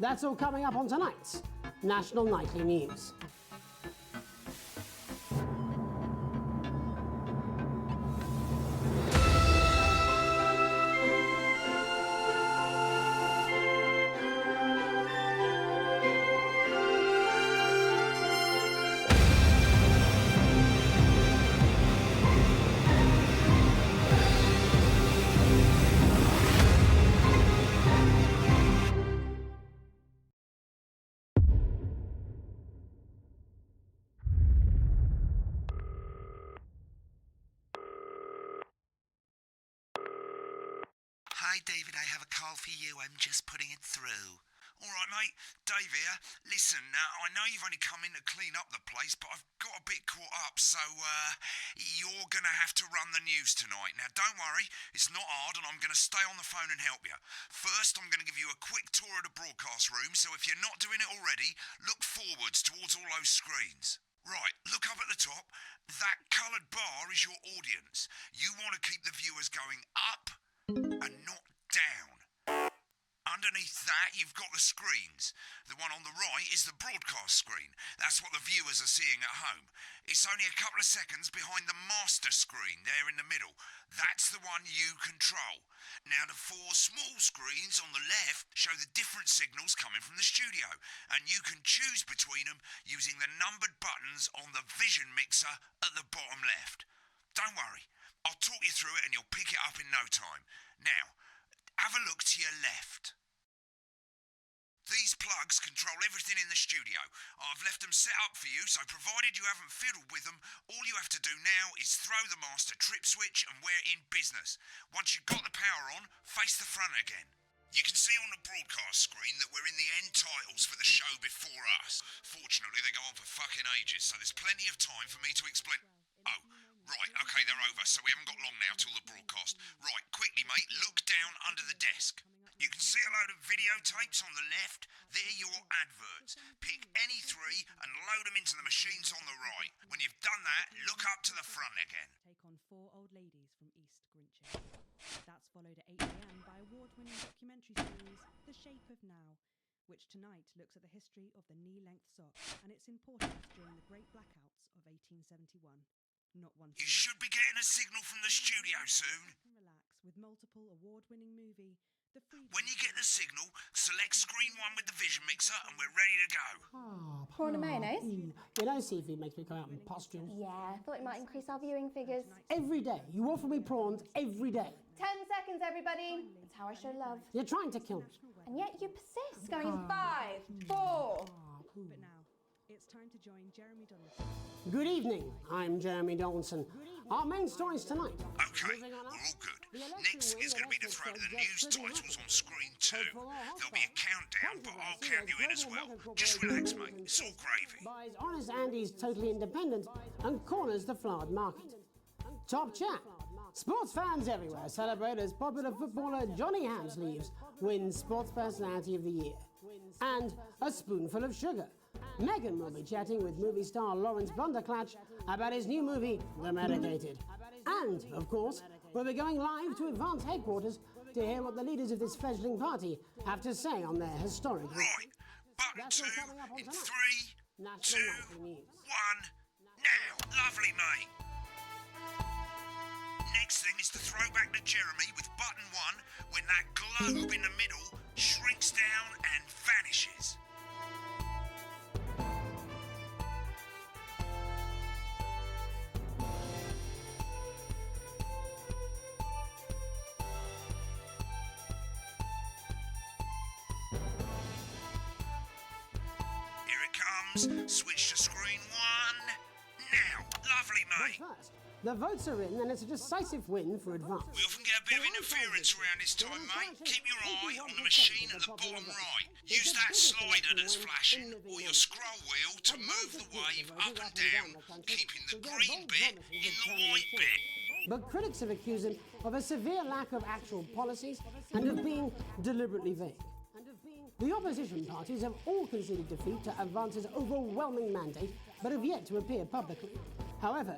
That's all coming up on tonight's National Nightly News. Hi, David, I have a call for you. I'm just putting it through. All right, mate. Dave here. Listen, I know you've only come in to clean up the place, but I've got a bit caught up, so, you're gonna have to run the news tonight. Now, don't worry, it's not hard, and I'm gonna stay on the phone and help you. First, I'm gonna give you a quick tour of the broadcast room, so if you're not doing it already, look forwards towards all those screens. Right, look up at the top. That coloured bar is your audience. You want to keep the viewers going up and not down. Underneath that, you've got the screens. The one on the right is the broadcast screen. That's what the viewers are seeing at home. It's only a couple of seconds behind the master screen there in the middle. That's the one you control. Now, the four small screens on the left show the different signals coming from the studio, and you can choose between them using the numbered buttons on the vision mixer at the bottom left. Don't worry, I'll talk you through it and you'll pick it up in no time. Now, have a look to your left. These plugs control everything in the studio. I've left them set up for you, so provided you haven't fiddled with them, all you have to do now is throw the master trip switch and we're in business. Once you've got the power on, face the front again. You can see on the broadcast screen that we're in the end titles for the show before us. Fortunately, they go on for fucking ages, so there's plenty of time for me to explain... Oh, right, okay, they're over, so we haven't got long now till the broadcast. Right, quickly, mate, look down under the desk. You can see a load of videotapes on the left. They're your adverts. Pick any three and load them into the machines on the right. When you've done that, look up to the front again. Take on four old ladies from East Grinching. That's followed at 8 p.m. by award-winning documentary series The Shape of Now, which tonight looks at the history of the knee-length sock and its importance during the Great Blackouts of 1871. Not one. You should be getting a signal from the studio soon. Relax with multiple award-winning movie. When you get the signal, select screen 1 with the vision mixer and we're ready to go. Prawn and mayonnaise? You know, seafood makes me go out in pustules. Yeah, thought it might increase our viewing figures. Every day. You offer me prawns every day. 10 seconds, everybody. It's how I show love. You're trying to kill me. And yet you persist, going in 5, 4. But now, it's time to join Jeremy Donaldson. Good evening, I'm Jeremy Donaldson. Our main stories tonight. Okay, we're all good. Next is going to be the throw to the news titles on screen 2. There'll be a countdown, but I'll count you in as well. Just relax, mate. It's all gravy. Buys Honest Andy's Totally Independent and corners the flowered market. Top chat. Sports fans everywhere celebrate as popular footballer Johnny Hamsleeves wins Sports Personality of the Year. And a spoonful of sugar. Meghan will be chatting with movie star Lawrence Blunderclatch about his new movie, The Medicated. And, of course, we'll be going live to Advance headquarters to hear what the leaders of this fledgling party have to say on their historic... Right, button 2 in 3, 2, 1, now. Lovely, mate. Next thing is to throw back to Jeremy with button 1 when that globe in the middle shrinks down and vanishes. Switch to screen 1, now. Lovely, mate. But first, the votes are in and it's a decisive win for Advance. We often get a bit of interference around this time, mate. Keep your eye on the machine at the bottom right. Use that slider that's flashing or your scroll wheel to move the wave up and down, keeping the green bit in the white bit. But critics have accused him of a severe lack of actual policies and of being deliberately vague. The opposition parties have all conceded defeat to Advance's overwhelming mandate, but have yet to appear publicly. However,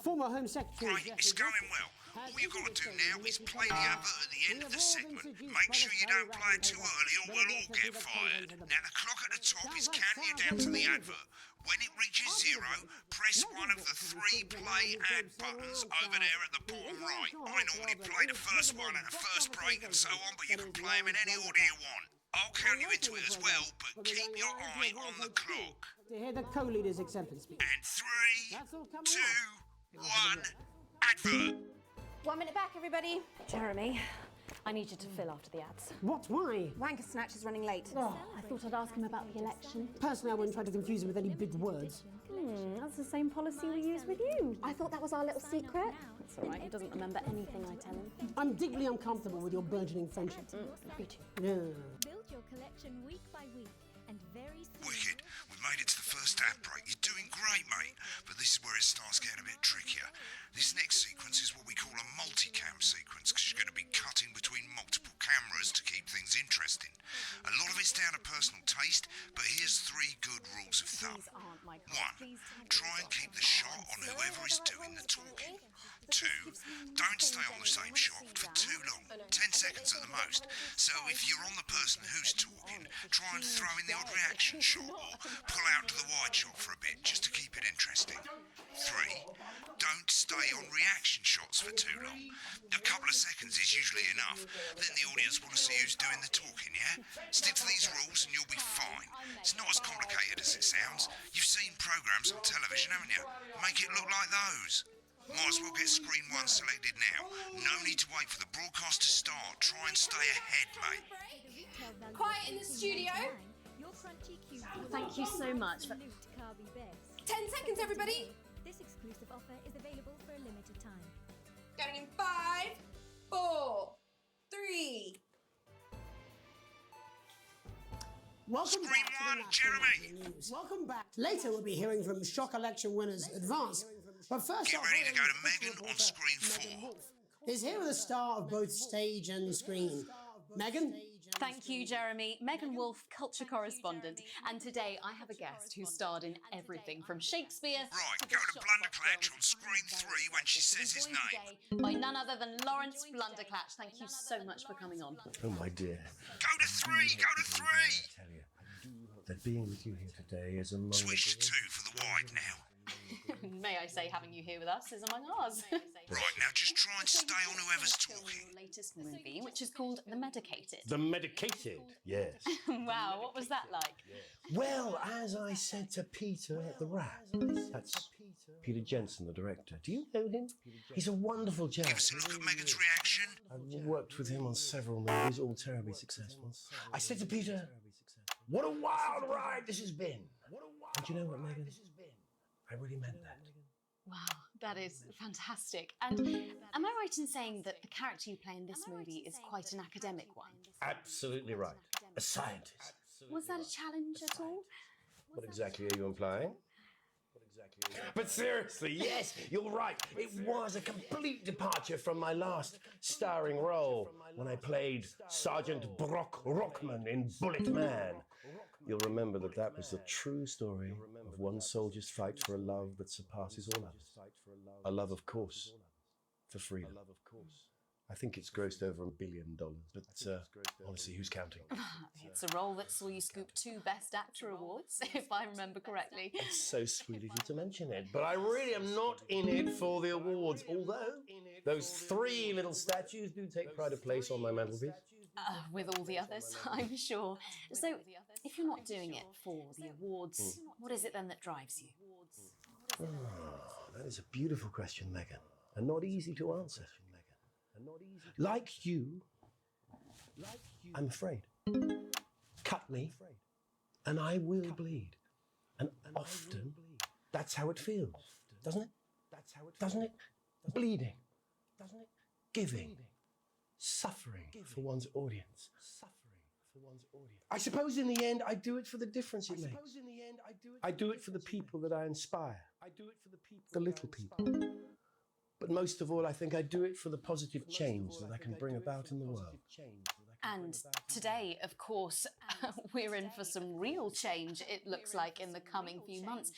former Home Secretary... Right, it's going well. All you've got to do now is play the advert at the end of the segment. Make sure you don't play it too early or we'll all get fired. Now the clock at the top is counting you down to the advert. When it reaches 0, press one of the 3 play ad buttons over there at the bottom right. I normally play the first one at the first break and so on, but you can play them in any order you want. I'll count you into it as well, but keep your eye on the clock. To hear the co-leader's acceptance speech. And 3, 2, 1, advert. 1 minute back, everybody. Jeremy, I need you to fill after the ads. What? Why? Wanker Snatch is running late. Oh, I thought I'd ask him about the election. Personally, I wouldn't try to confuse him with any big words. That's the same policy we use with you. I thought that was our little secret. That's all right, he doesn't remember anything I tell him. I'm deeply uncomfortable with your burgeoning friendship. Me too. Yeah. Build your collection week by week and very soon. Wicked. We've made it to the first ad break. You're doing great, mate. But this is where it starts getting a bit trickier. This next sequence is what we call a multicam sequence, because you're going to be cutting between multiple cameras to keep things interesting. A lot of it's down to personal taste, but here's 3 good rules of thumb. 1, try and keep the shot on whoever is doing the talking. 2, don't stay on the same shot for too long, 10 seconds at the most. So if you're on the person who's talking, try and throw in the odd reaction shot or pull out to the wide shot for a bit, just to keep it interesting. 3, don't stay on reaction shots for too long. A couple of seconds is usually enough. Then the audience want to see who's doing the talking, yeah? Stick to these rules and you'll be fine. It's not as complicated as it sounds. You've seen programs on television, haven't you? Make it look like those. Might as well get screen 1 selected now. No need to wait for the broadcast to start. Try and stay ahead, mate. Quiet in the studio. Your crunchy cube. Thank you so much. 10 seconds, everybody. This exclusive offer is available for a limited time. Going in 5, 4, 3. Welcome Screen back to the 1, National Jeremy. News. Welcome back. Later, we'll be hearing from shock election winners Advance. But first, Get ready to go to Megan on screen 4. Is here with a star of both stage and screen. Megan? Thank you, Jeremy. Megan Wolfe, culture correspondent. And today I have a guest who starred in everything from Shakespeare. Right, go to Blunderclatch on screen 3 when she says his name. By none other than Lawrence Blunderclatch. Thank you so much for coming on. Oh, my dear. Go to 3, go to 3. I tell you, that being with you here today is among Switch to 2 for the wide now. May I say, having you here with us is among ours. Right, now just try and stay on whoever's talking. Your latest movie, which is called The Medicated. The medicated, yes. Wow, what was that like? Well, as I said to Peter at the Rat, that's Peter Jensen, the director. Do you know him? He's a wonderful chap. Give us a look at Megan's reaction. I've worked with him on several movies, all terribly successful. I said to Peter, what a wild ride this has been. And you know what, Megan? I really meant that. Wow, that is fantastic. And am I right in saying that the character you play in this movie is quite an academic one? Absolutely right. A scientist. Was that a challenge at all? What exactly are you implying? But seriously, yes, you're right. It was a complete departure from my last starring role when I played Sergeant Brock Rockman in Bullet Man. You'll remember that that was the true story of one soldier's fight for a love that surpasses all others. A love, of course, for freedom. I think it's grossed over $1 billion, but honestly, who's counting? It's a role that saw you scoop 2 Best Actor awards, if I remember correctly. It's so sweet of you to mention it, but I really am not in it for the awards, although those 3 little statues do take pride of place on my mantelpiece. With all the others, I'm sure. So, if you're not doing it for the awards, what is it then that drives you? Oh, that is a beautiful question, Megan, and not easy to answer. Like you, I'm afraid. Cut me, and I will bleed. And often, that's how it feels, doesn't it? Doesn't it? Bleeding, giving, suffering for one's audience. I suppose in the end, I do it for the difference it makes. I do it for the people that I inspire. The little people. But most of all, I think I do it for the positive change that I can bring about in the world. And today, of course, we're in for some real change, it looks like, in the coming few months.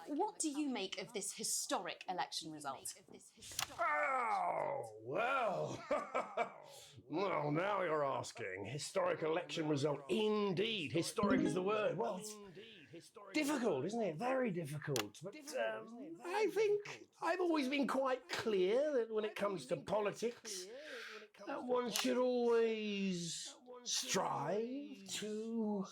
What do you make of this historic election result? Oh, well. Well, now you're asking. Historic election result, indeed. Historic is the word. Well, it's difficult, isn't it? Very difficult. But I think I've always been quite clear that when it comes to politics, one should always strive to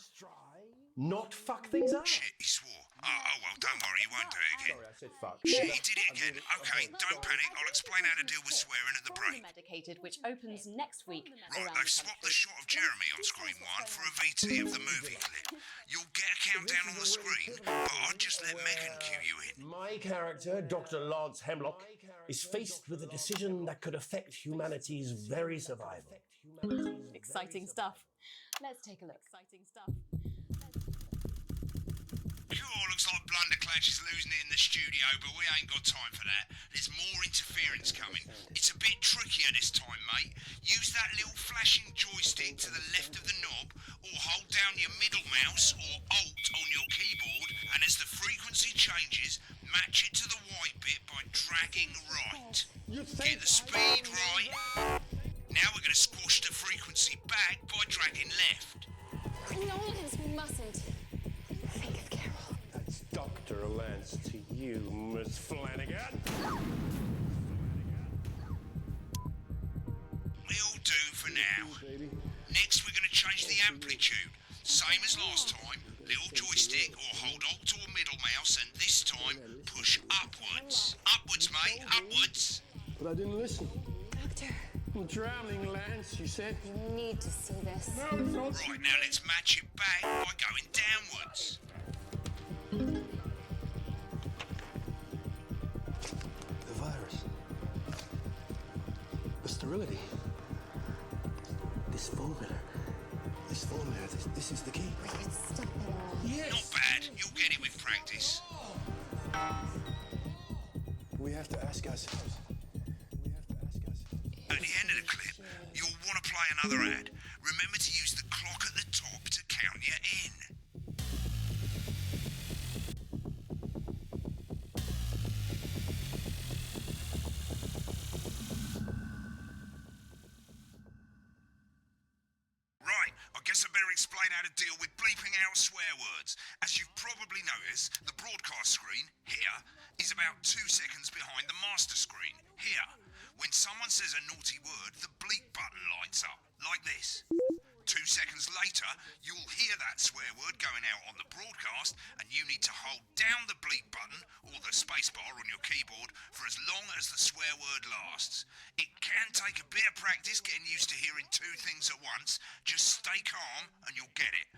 not fuck things up. Shit, he swore. Oh, well, don't worry, he won't do it again. Sorry, I said fuck. Shit, he did it again. Okay, don't panic. I'll explain how to deal with swearing at the break. Medicated, which opens next week. Right, they've swapped the shot of Jeremy on screen 1 for a VT of the movie clip. You'll get a countdown on the screen, but I'll just let Megan cue you in. My character, Dr. Lance Hemlock, is faced with a decision that could affect humanity's very survival. Exciting stuff. Let's take a look. Exciting stuff. Cool, looks like Blunderclatch is losing it in the studio, but we ain't got time for that. There's more interference coming. It's a bit trickier this time, mate. Use that little flashing joystick to the left of the knob, or hold down your middle mouse or Alt on your keyboard, and as the frequency changes, match it to the white bit by dragging right. Get the speed right. Now we're going to squash the frequency back by dragging left. Nolans mustn't think of Carol. That's Dr. Lance to you, Miss Flanagan. Will do for now. Next we're going to change the amplitude. Same as last time. Little joystick or hold Alt or middle mouse, and this time push upwards. Upwards, mate, upwards. But I didn't listen. Doctor, I'm drowning, Lance, you said. you need to see this. Right, now let's match it back by going downwards. The virus. The sterility. This formula. This is the key. Stop it all. Yes. Not bad, you'll get it with practice. We have to ask ourselves. At the end of the clip, you'll want to play another ad. Remember to use the clock at the top to count you in. Right, I guess I better explain how to deal with bleeping out swear words. As you've probably noticed, the broadcast screen, here, is about 2 seconds behind the master screen, here. When someone says a naughty word, the bleep button lights up, like this. 2 seconds later, you'll hear that swear word going out on the broadcast, and you need to hold down the bleep button, or the spacebar on your keyboard, for as long as the swear word lasts. It can take a bit of practice getting used to hearing 2 things at once. Just stay calm, and you'll get it.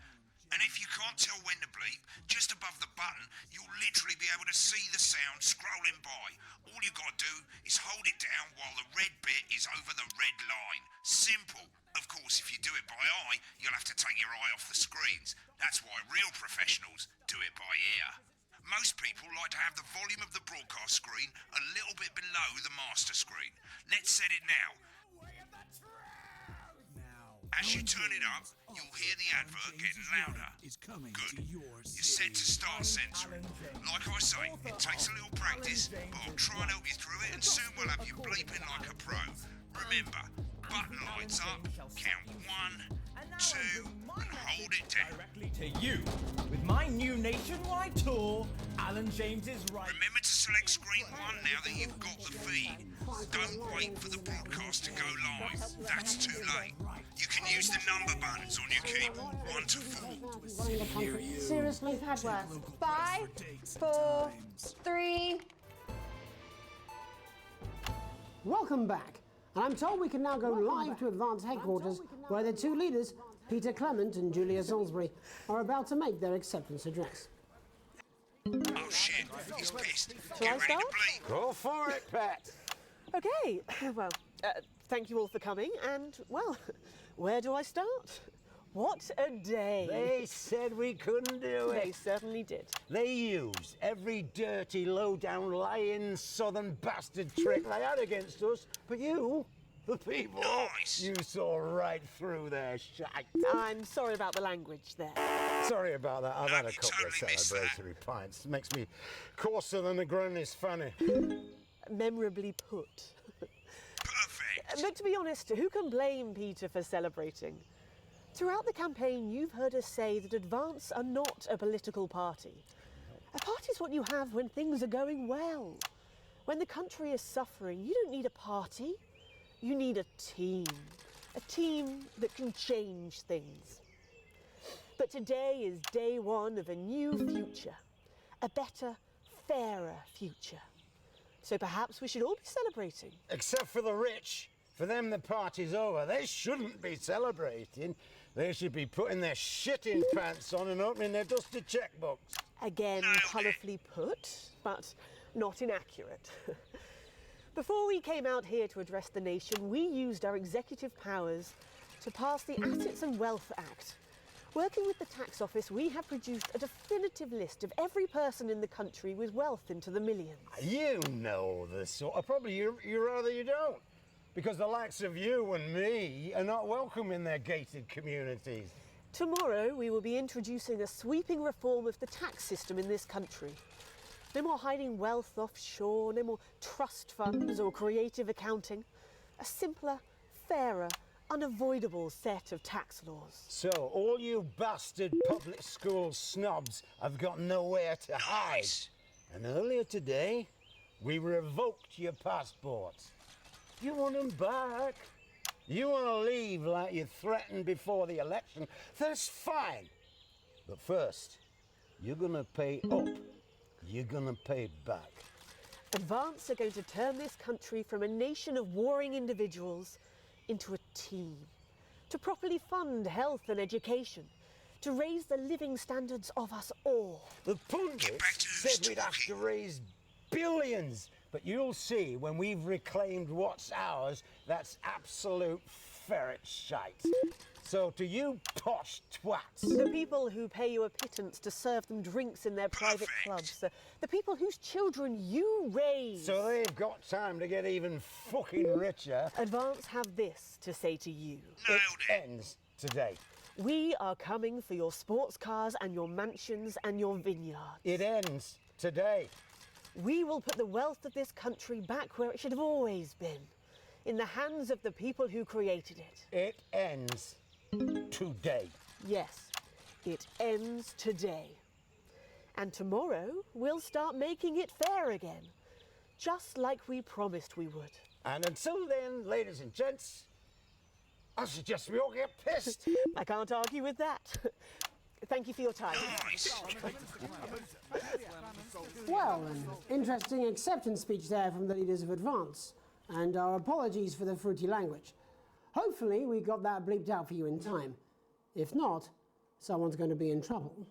And if you can't tell when to bleep, just above the button, you'll literally be able to see the sound scrolling by. All you gotta do is hold it down while the red bit is over the red line. Simple. Of course, if you do it by eye, you'll have to take your eye off the screens. That's why real professionals do it by ear. Most people like to have the volume of the broadcast screen a little bit below the master screen. Let's set it now. As you turn it up, you'll hear the advert getting louder. Good. You're set to start censoring. Like I say, it takes a little practice, but I'll try and help you through it, and soon we'll have you bleeping like a pro. Remember, button lights up, count 1, 2, and hold it down. Directly to you with my new nationwide tour, Alan James's right. Remember to select screen 1 now that you've got the feed. Don't wait for the broadcast to go live. That's too late. You can use the number buttons on your keyboard, 1 to 4. Seriously, Padworth. 5, 4, 3. Welcome back. And I'm told we can now go live to Advanced Headquarters, where the 2 leaders, Peter Clement and Julia Salisbury, are about to make their acceptance address. Oh shit, he's pissed. Shall I Get ready to start? bleep. Go for it, Pat. Okay, well, thank you all for coming, and, well, where do I start? What a day! They said we couldn't do it. They certainly did. They used every dirty, low-down, lying, southern bastard trick they had against us. But you, the people. Nice. You saw right through their shite. I'm sorry about the language there. Sorry about that. I've had a you couple totally of missed that. celebratory pints. Makes me coarser than a granny's fanny. Memorably put. Perfect. But to be honest, who can blame Peter for celebrating? Throughout the campaign, you've heard us say that Advance are not a political party. A party's what you have when things are going well. When the country is suffering, you don't need a party. You need a team. A team that can change things. But today is day one of a new future. A better, fairer future. So perhaps we should all be celebrating. Except for the rich. For them, the party's over. They shouldn't be celebrating. They should be putting their shitting pants on and opening their dusty checkbooks. Again, colourfully put, but not inaccurate. Before we came out here to address the nation, we used our executive powers to pass the Assets and Wealth Act. Working with the tax office, we have produced a definitive list of every person in the country with wealth into the millions. You know the sort of problem. You rather you don't. Because the likes of you and me are not welcome in their gated communities. Tomorrow, we will be introducing a sweeping reform of the tax system in this country. No more hiding wealth offshore, no more trust funds or creative accounting. A simpler, fairer, unavoidable set of tax laws. So, all you bastard public school snobs have got nowhere to hide. And earlier today, we revoked your passports. You want them back? You want to leave like you threatened before the election? That's fine. But first, you're going to pay up. You're going to pay back. Advance are going to turn this country from a nation of warring individuals into a team. To properly fund health and education. To raise the living standards of us all. The pundits said we'd have to raise billions. But you'll see when we've reclaimed what's ours, that's absolute ferret shite. So to you posh twats. The people who pay you a pittance to serve them drinks in their private clubs. The people whose children you raise. So they've got time to get even fucking richer. Advance have this to say to you. It ends today. We are coming for your sports cars and your mansions and your vineyards. It ends today. We will put the wealth of this country back where it should have always been, in the hands of the people who created it. It ends today. Yes, it ends today. And tomorrow, we'll start making it fair again, just like we promised we would. And until then, ladies and gents, I suggest we all get pissed. I can't argue with that. Thank you for your time. Well, an interesting acceptance speech there from the leaders of Advance, and our apologies for the fruity language. Hopefully we got that bleeped out for you in time. If not, someone's going to be in trouble.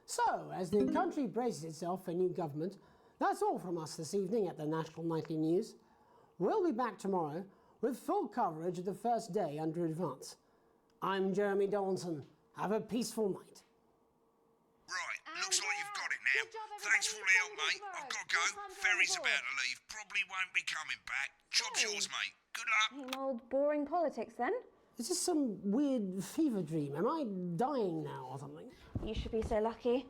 So, as the country braces itself for new government, that's all from us this evening at the National Nightly News. We'll be back tomorrow with full coverage of the first day under Advance. I'm Jeremy Donaldson. Have a peaceful night. Right, looks like you've got it now. Thanks for all the help, mate. I've got to go. Ferry's about to leave. Probably won't be coming back. Job's yours, mate. Good luck. Old boring politics then? Is this some weird fever dream? Am I dying now or something? You should be so lucky.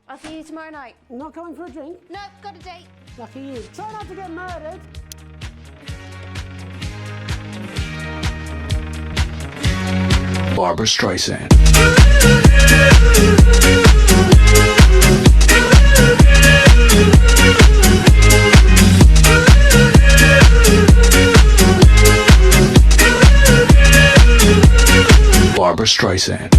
I'll see you tomorrow night. Not coming for a drink? No, got a date. Lucky you. Try not to get murdered. Barbra Streisand. Barbra Streisand.